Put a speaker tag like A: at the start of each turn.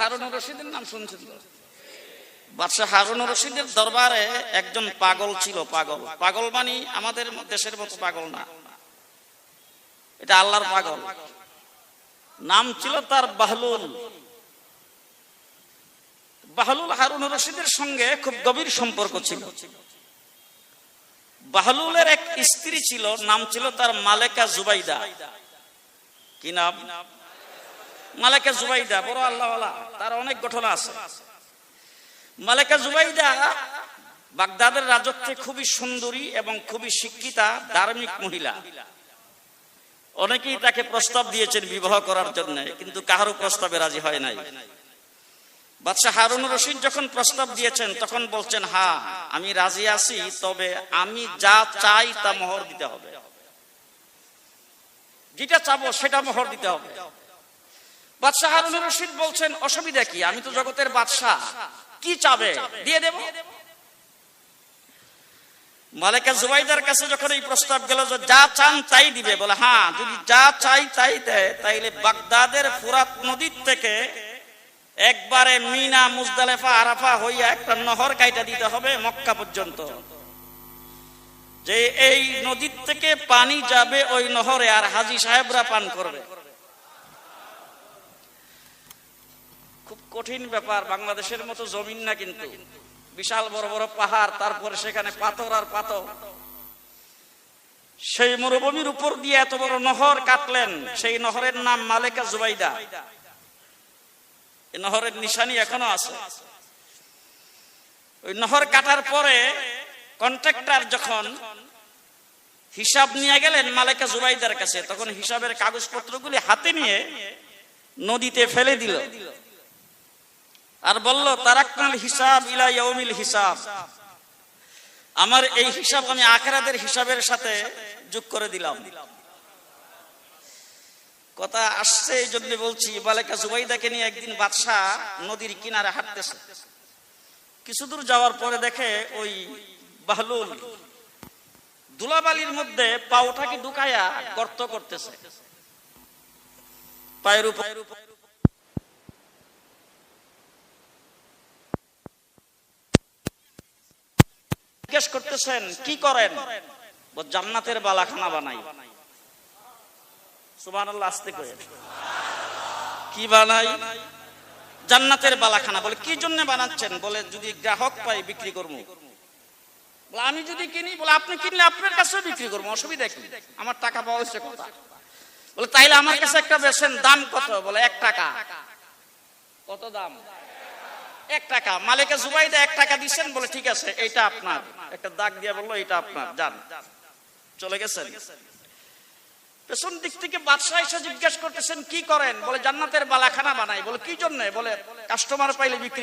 A: হারুনুর রশিদের নাম শুনছেন তো? বাদশাহ হারুনুর রশিদের দরবারে একজন পাগল ছিল। পাগল, পাগল মানে আমাদের দেশের মতো পাগল না, এটা আল্লাহর পাগল। নাম ছিল তার বাহলুল। বাহলুল হারুনুর রশিদের সঙ্গে খুব গভীর সম্পর্ক ছিল। বাহলুলের এক স্ত্রী ছিল, নাম ছিল তার মালেকা জুবাইদা। কি নাম? মালেকা জুবাইদা। বড় আল্লাহওয়ালা, তার অনেক ঘটনা আছে। মালেকা জুবাইদা বাগদাদের রাজত্বে খুবই সুন্দরী এবং খুবই শিক্ষিতা, ধার্মিক মহিলা। অনেকেই তাকে প্রস্তাব দিয়েছেন বিবাহ করার জন্য, কিন্তু কারো প্রস্তাবে রাজি হয় নাই। বাদশাহ হারুনুর রশিদ যখন প্রস্তাব দিয়েছেন তখন বলছেন, হ্যাঁ আমি রাজি আছি, তবে আমি যা চাই তা মোহর দিতে হবে। যেটা চাবো সেটা মোহর দিতে হবে। বাদশাহ হারুনুর রশিদ বলছেন, অসুবিধা কি, আমি তো জগতের বাদশাহ, কি চাবে দিয়ে দেব। মালেকা জুবাইদার কাছে যখন এই প্রস্তাব গেল যে যা চান তাই দিবে, বলে হ্যাঁ যদি যা চাই তাই দেয়, তাইলে বাগদাদের ফুরাত নদীর থেকে একবারে মিনা মুজদালেফা আরাফা হইয়া একটা নহর কাইটা দিতে হবে মক্কা পর্যন্ত, যে এই নদীর থেকে পানি যাবে ওই নহরে, আর হাজী সাহেবরা পান করবে। খুব কঠিন ব্যাপার, বাংলাদেশের মতো জমিন না, কিন্তু বিশাল বড় বড় পাহাড়, তারপরে সেখানে পাথর আর পাথর। সেই মরুভূমির উপর দিয়ে এত বড় নহর কাটলেন। সেই নহরের নাম মালেকা জুবাইদা। এই নহরের নিশানি এখনো আছে। ওই নহর কাটার পরে কন্ট্রাক্টর যখন হিসাব নিয়ে গেলেন মালেকা জুবাইদার কাছে, তখন হিসাবের কাগজপত্রগুলি হাতে নিয়ে নদীতে ফেলে দিল আর বলল, তারাকনাল হিসাব ইলা ইয়াউমিল হিসাব, আমার এই হিসাব আমি আখিরাতের হিসাবের সাথে যোগ করে দিলাম। কথা আসছে এই জন্য বলছি, মালেকা জুবাইদাকে নিয়ে একদিন বাদশাহ নদীর কিনারে হাঁটতেছে। কিছু দূর যাওয়ার পরে দেখে ওই বাহলুল ধুলাবালির মধ্যে পাওটাকে ঢুকায়া গর্ত করতেছে। পায়ের উপর জিজ্ঞেস করতেছেন, কি করেন? জান্নাতের বালাখানা বানাই। সুবহানাল্লাহ, আস্তে কয়ে। কি বানাই? জান্নাতের বালাখানা। বলে কি জন্য বানাচ্ছেন? বলে যদি গ্রাহক পাই বিক্রি করবো। বলে আমি যদি কিনি? বলে আপনি কিনলে আপনার কাছেও বিক্রি করবো, অসুবিধা কি, আমার টাকা পাওয়া হচ্ছে কথা। বলে তাইলে আমার কাছে একটা বেচেন, দাম কত? বলে 1 টাকা। কত দাম? 1 টাকা। মালিকা জুবাইদা 1 টাকা দিচ্ছেন। বলে ঠিক আছে, এইটা আপনার। একটা দাগ দিয়ে বললো এটা আপনার, যান। চলে গেছেন। পেছন দিক থেকে বাদশাহ এসে জিজ্ঞাসা করতেছেন, কি করেন? বলে জান্নাতের বালাখানা বানাই। বলে কি জন্য? বলে কাস্টমার পাইলে বিক্রি